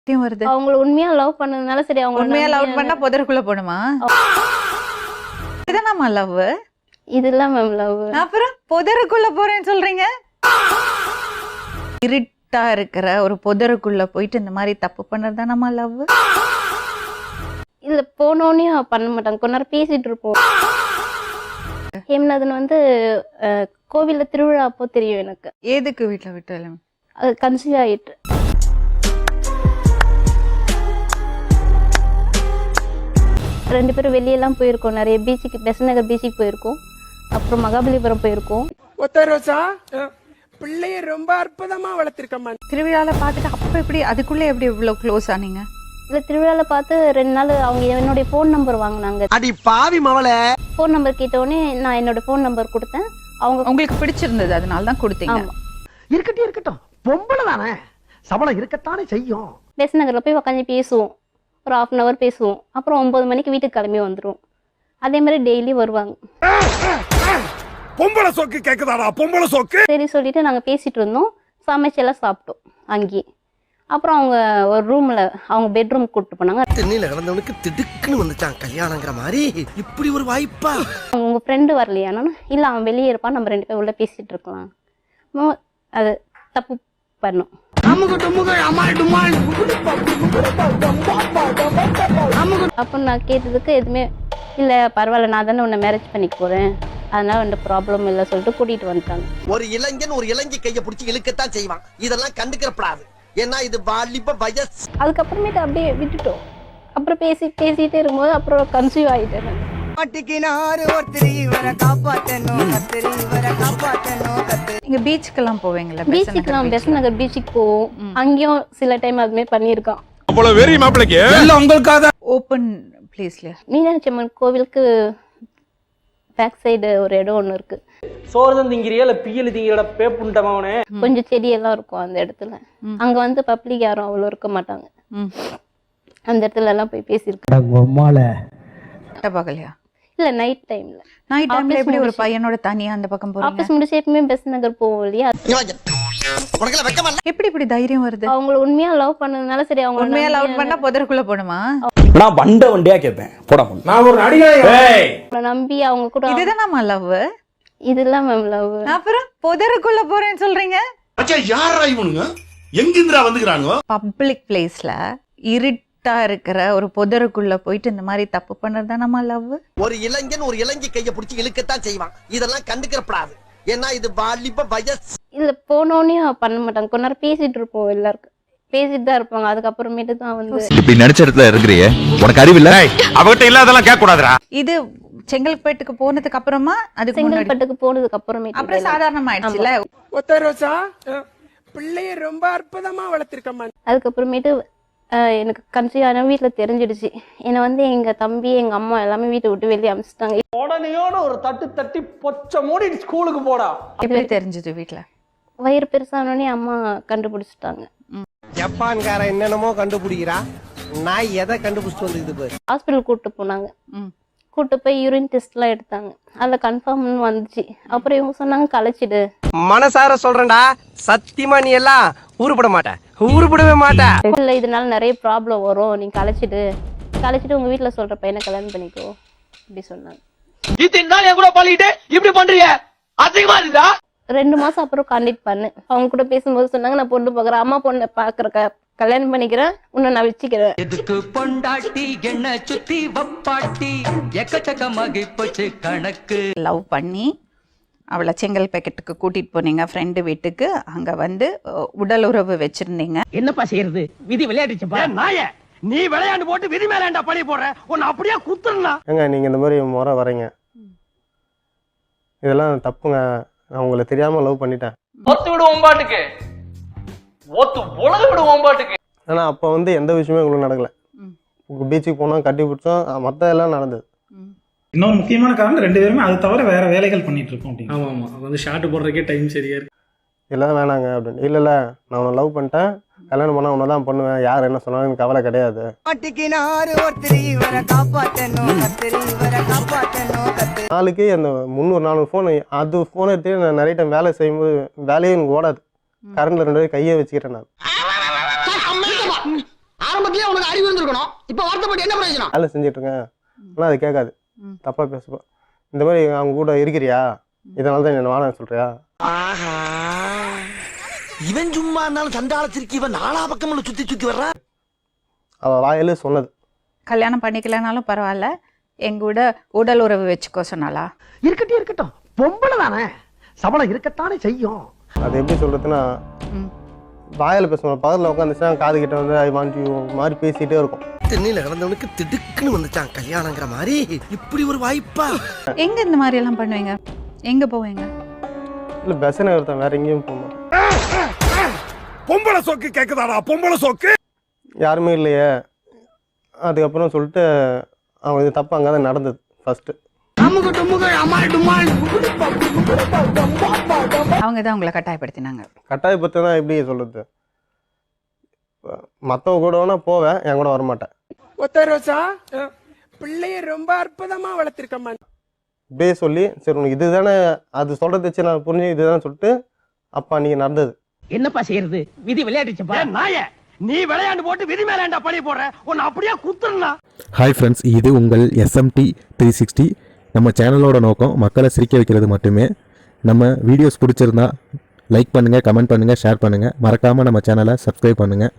வருது. அவங்கள உண்மையா லவ் பண்ணதுனால சரி அவங்க உண்மையா லவ் பண்ணா புதருக்குள்ள போணுமா? இதுதானம்மா லவ்? இதெல்லாம் மேம் லவ். அப்புறம் புதருக்குள்ள போறேன்னு சொல்றீங்க? இருட்டா இருக்கிற ஒரு புதருக்குள்ள போயிட்டு இந்த மாதிரி தப்பு பண்றதுதானம்மா லவ்? இல்ல போனோனே பண்ண மாட்டாங்க. கொஞ்ச நேரம் பேசிட்டு இருப்போம். ஹேம்நாதன் வந்து கோவில்ல திருவிழா அப்போ தெரியும் எனக்கு. எதுக்கு வீட்டுல விட்டு அது கன்சீவ் ஆயிட்டு ரெண்டு பேரும் வெளியெல்லாம் போயிருக்கோம். நிறைய பீச்சுக்கு, பெசன்ட் நகர் பீச்சுக்கு போயிருக்கோம். அப்புறம் மகாபலிபுரம் போயிருக்கோம். பிள்ளைய ரொம்ப அற்புதமா வளர்த்திருக்கம்மா. திருவிழால பாத்துட்டு அப்ப எப்படி அதுக்குள்ள எப்படி இவ்வளவு க்ளோஸ் ஆனீங்க? இல்ல திருவிழால பார்த்து 2 நாள் அவங்க என்னுடைய போன் நம்பர் வாங்கினாங்க. அடி பாவி மவளே. போன் நம்பர் கேட்டோடனே நான் என்னோட போன் நம்பர் கொடுத்தேன். அவங்க உங்களுக்கு பிடிச்சிருந்தது அதனால தான் கொடுத்தீங்க. ஆமா. இருக்கட்டும் பொம்பளை தானே, சபலம் இருக்கத்தானே செய்யும். பெசன்ட் நகர்ல போய் உட்காந்து பேசுவோம். ஒரு 1/2 hour பேசுவோம். அப்புறம் 9 மணிக்கு வீட்டுக்கு கிளம்பி வந்துடும். அதே மாதிரி டெய்லி வருவாங்க. பொம்பளை சோக்கு கேக்குதாடா, பொம்பளை சோக்கு. சரி சொல்லிட்டு நாங்கள் பேசிட்டு இருந்தோம். சமைச்செல்லாம் சாப்பிட்டோம் அங்கேயே. அப்புறம் அவங்க ஒரு ரூம்ல அவங்க பெட்ரூம் கூப்பிட்டு போனாங்க. தென்னையில கிடந்தவனுக்கு திடுக்குன்னு வந்துச்சான் கல்யாணங்கிற மாதிரி. இப்படி ஒரு வாய்ப்பா? உங்க ஃப்ரெண்டு வரலையானா? இல்லை அவன் வெளியே இருப்பான், நம்ம 2 பேரும் உள்ள பேசிட்டு இருக்கலாம். அது தப்பு பண்ணும். அப்போ நான் கேட்டதுக்கு எதுவுமே இல்லை, பரவாயில்ல, நான் தானே உன்னை மேரேஜ் பண்ணிக்க போறேன், அதனால வந்து ப்ராப்ளம் இல்லை சொல்லிட்டு கூட்டிட்டு வந்துட்டாங்க. ஒரு இளைஞன் ஒரு இளைஞி கையை பிடிச்சி இழுக்கத்தான் செய்வான். இதெல்லாம் கண்டுக்கிறப்படாது. ஏன்னா இது வாலிப வயசு. அதுக்கப்புறமேட்டு அப்படியே விட்டுட்டோம். அப்புறம் பேசிட்டே இருக்கும்போது அப்புறம் கன்சீவ் ஆகிட்டேன். நீங்க பீச்சுக்கெல்லாம் போவீங்களா? பீச்சுக்கெல்லாம் பெசன்ட் நகர் பீச்சுக்கு போவோம். அங்கேயும் சில டைம் அதுமே பண்ணியிருக்கான். அவ்வளவு வெறி மாப்பிளைக்கு எல்லாம் உங்களுக்காக. ஓப்பன் பிளேஸ்ல மீனாட்சி அம்மன் கோவிலுக்கு பேக் சைடு ஒரு இடம் ஒன்று இருக்கு. சோறுதான் திங்கிறியா இல்ல பியல் திங்கிற பேப்புண்டமாவனே. கொஞ்சம் செடியெல்லாம் இருக்கும் அந்த இடத்துல. அங்க வந்து பப்ளிக் யாரும் அவ்வளோ இருக்க மாட்டாங்க. அந்த இடத்துல எல்லாம் போய் பேசியிருக்கேன். பகலையா? இல்ல நைட் டைம்ல. நைட் டைம்ல எப்படி ஒரு பையனோட தனியா அந்த பக்கம் போறீங்க? ஆபீஸ் முடிச்சு எப்பவுமே பெசன்ட் நகர் போவோம் இல்லையா? எப்படி இப்படி தைரியம் வருது? அவங்கள உண்மையா லவ் பண்ணதுனால சரி அவங்க உண்மையா லவ் பண்ணா புதருக்குள்ள போணுமா? நான் வண்டியா கேட்பேன். போடா நான் ஒரு நடிகை நம்பி அவங்க கூட. இதுதானம்மா லவ்? இதெல்லாம் மேம் லவ். அப்புறம் புதருக்குள்ள போறேன்னு சொல்றீங்க? அச்சா யாரா இவனுங்க? எங்கிந்திரா வந்துக்கறாங்க? பப்ளிக் பிளேஸ்ல இருட்டா இருக்கிற ஒரு புதருக்குள்ள போயிட்டு இந்த மாதிரி தப்பு பண்றதுதானம்மா லவ்? ஒரு இளைஞன் ஒரு இளைஞி கையை பிடிச்சி இழுக்கத்தான் செய்வான். இதெல்லாம் கண்டுக்கிறப்படாது. ஏன்னா இது வாலிப வயசு. இல்ல போனோனே பண்ண மாட்டாங்க. கொஞ்ச நேரம் பேசிட்டு இருப்போம். எல்லாருக்கும் பேசிட்டு தான் இருப்பாங்க. அதுக்கப்புறமேட்டு தான் வந்து இப்படி நினைச்ச இடத்துல இருக்கிறியே, உனக்கு அறிவு இல்ல? அவகிட்ட இல்லாதெல்லாம் கேட்க கூடாதுடா. இது செங்கல்பேட்டுக்கு போனதுக்கு அப்புறமா? அதுக்கு முன்னாடி? செங்கல்பட்டுக்கு போனதுக்கு அப்புறமேட்டு அப்புறம் சாதாரணமாயிடுச்சுல. பிள்ளைய ரொம்ப அற்புதமா வளர்த்திருக்கம்மா. அதுக்கப்புறமேட்டு எனக்கு கன்சீவ் ஆன வீட்டில் தெரிஞ்சிடுச்சு. என்னை வந்து எங்க தம்பி எங்க அம்மா எல்லாமே வீட்டை விட்டு வெளியே அமிச்சிட்டாங்க. உடனேயோட ஒரு தட்டி பொச்ச மூடி ஸ்கூலுக்கு போடா. எப்படி தெரிஞ்சது வீட்டுல? வயிறு பெருசானோடனே அம்மா கண்டுபிடிச்சிட்டாங்க. ஜப்பான்கார என்னென்னமோ கண்டுபிடிக்கிறா, நான் எதை கண்டுபிடிச்சிட்டு வந்து ஹாஸ்பிட்டல் கூப்பிட்டு போனாங்க. கூட்டு போய் யூரின் டெஸ்ட் எல்லாம் எடுத்தாங்க. அதுல கன்ஃபார்ம் வந்துச்சு. அப்புறம் இவங்க சொன்னாங்க கலைச்சிடு. மனசார சொல்றேன்டா, சத்தியமா நீ எல்லாம் உருப்பட மாட்ட, உருப்படவே மாட்ட. இல்ல இதனால நிறைய ப்ராப்ளம் வரும், நீ கலைச்சிட்டு உங்க வீட்டுல சொல்ற பையனை கல்யாணம் பண்ணிக்கோ அப்படி சொன்னாங்க. இத்தனை நாள் என் கூட பழகிட்டு இப்படி பண்றீங்க, அதிகமா இருக்குதா? 2 மாசம் அப்புறம் கான்டாக்ட் பண்ணு. அவங்க கூட பேசும்போது சொன்னாங்க, நான் பொண்ணு பாக்குறேன், அம்மா பொண்ணை பாக்குற, கல்யாணம் பண்ணிக்கிறேன், உன்னை நான் வச்சுக்கிறேன். எதுக்கு பொண்டாட்டி என்ன சுத்தி வப்பாட்டி எக்கச்சக்கமாகி போச்சு கணக்கு. லவ் பண்ணி அவளை செங்கல்பேட்டுக்கு கூட்டிட்டு போனீங்க, ஃப்ரெண்டு வீட்டுக்கு. அங்க வந்து உடல் உறவு வச்சிருந்தீங்க. என்னப்பா செய்யறது, விதி விளையாடுச்சுப்பா. நாயே, நீ விளையாண்டு போட்டு விதி மேலேண்டா பழி போடுற, உன்னை அப்படியே குத்துறா. ஏங்க நீங்க இந்த மாதிரி முறை வரீங்க, இதெல்லாம் தப்புங்க. நான் உங்களை தெரியாம லவ் பண்ணிட்டேன். ஒத்து விடுவோம் பாட்டுக்கு, ஒத்து உலக விடுவோம் பாட்டுக்கு. ஆனா அப்ப வந்து எந்த விஷயமே உங்களுக்கு நடக்கல. பீச்சுக்கு போனோம், கட்டி பிடிச்சோம், மத்த எல்லாம் நடந்தது. இன்னொரு முக்கியமான காரணம், 2 பேருமே அது தவிர வேற வேலைகள் பண்ணிட்டு இருக்கோம். ஆமா ஆமா, அது வந்து ஷார்ட் போடுறதுக்கே டைம் சரியா இருக்கு. எல்லாம் வேணாங்க அப்படின்னு. இல்ல நான் உன்னை லவ் பண்ணிட்டேன், கல்யாணம் பண்ணா உன்னை தான் பண்ணுவேன், யார் என்ன சொன்னாலும் எனக்கு கவலை கிடையாது. நாளைக்கு அந்த 300-400 ஃபோன், அது ஃபோன் எடுத்து நான் நிறைய டைம் வேலை செய்யும்போது வேலையும் எனக்கு ஓடாது. கரண்ட்ல 2 கையை வச்சுக்கிறேன் நான். ஆரம்பத்திலே உனக்கு அறிவு இருந்திருக்கணும். இப்ப வருத்தப்பட்டு என்ன பிரயோஜனம்? வேலை செஞ்சுட்டு இருக்கேன் ஆனால் அது கேட்காது, தப்பாக பேசுவோம். இந்த மாதிரி அவங்க கூட இருக்கிறியா, இதனால தான் என்ன வாழ சொல்றியா? ஆஹா, இவன் சும்மா இருந்தாலும் சண்டாளத்திற்கு இவன் நாலா பக்கம் சுத்தி சுத்தி வர்றான். அவள் வாயில சொன்னது. கல்யாணம் பண்ணிக்கலனாலும் பரவாயில்ல, எங்க கூட உடல் உறவு வச்சுக்கோ சொன்னாலா? இருக்கட்டும் இருக்கட்டும், பொம்பளை தானே, சபலம் இருக்கத்தானே செய்யும். அது எப்படி சொல்றதுன்னா, வாயில பேசணும், பக்கத்தில் உட்காந்துச்சுன்னா காது கிட்ட வந்து ஐ வாண்ட் யூ மாதிரி பேசிட்டே இருக்கும். தென்னையில கிடந்தவனுக்கு திடுக்குன்னு வந்துச்சான் கல்யாணங்கிற மாதிரி. இப்படி ஒரு வாய்ப்பா? எங்க இந்த மாதிரி எல்லாம் பண்ணுவீங்க? எங்க போவீங்க? இல்லை பெசனை ஒருத்தன் வேற எங்கேயும் போகணும். பொம்பளை சோக்கு கேக்குதாடா, பொம்பளை சோக்கு. யாருமே இல்லையே. அதுக்கப்புறம் சொல்லிட்டு அவங்க இது தப்பு அங்கே தான் நடந்தது ஃபர்ஸ்ட். அவங்க தான் உங்களை கட்டாயப்படுத்தினாங்க. கட்டாயப்படுத்தினா எப்படி சொல்றது? மற்றவங்க கூட வேணா போவேன், என் கூட வரமாட்டேன். பிள்ளைய ரொம்ப அற்புதமா வளர்த்திருக்கம்மா. இப்படியே சொல்லி சரி உனக்கு இதுதானே, அது சொல்றது வச்சு நான் புரிஞ்சு இதுதானே சொல்லிட்டு அப்பா நீங்க நடந்தது. என்னப்பா செய்யறது, விதி விளையாடிச்சுப்பா. நாய நீ விளையாண்டு போட்டு விதி மேலேண்டா பழி போடுற, உன்னை அப்படியே குத்துறா. ஹாய் ஃப்ரெண்ட்ஸ், இது உங்கள் SMT 360. நம்ம சேனலோட நோக்கம் மக்களை சிரிக்க வைக்கிறது மட்டுமே. நம்ம வீடியோஸ் பிடிச்சிருந்தா லைக் பண்ணுங்கள், கமெண்ட் பண்ணுங்கள், ஷேர் பண்ணுங்கள். மறக்காமல் நம்ம சேனலை சப்ஸ்கிரைப் பண்ணுங்கள்.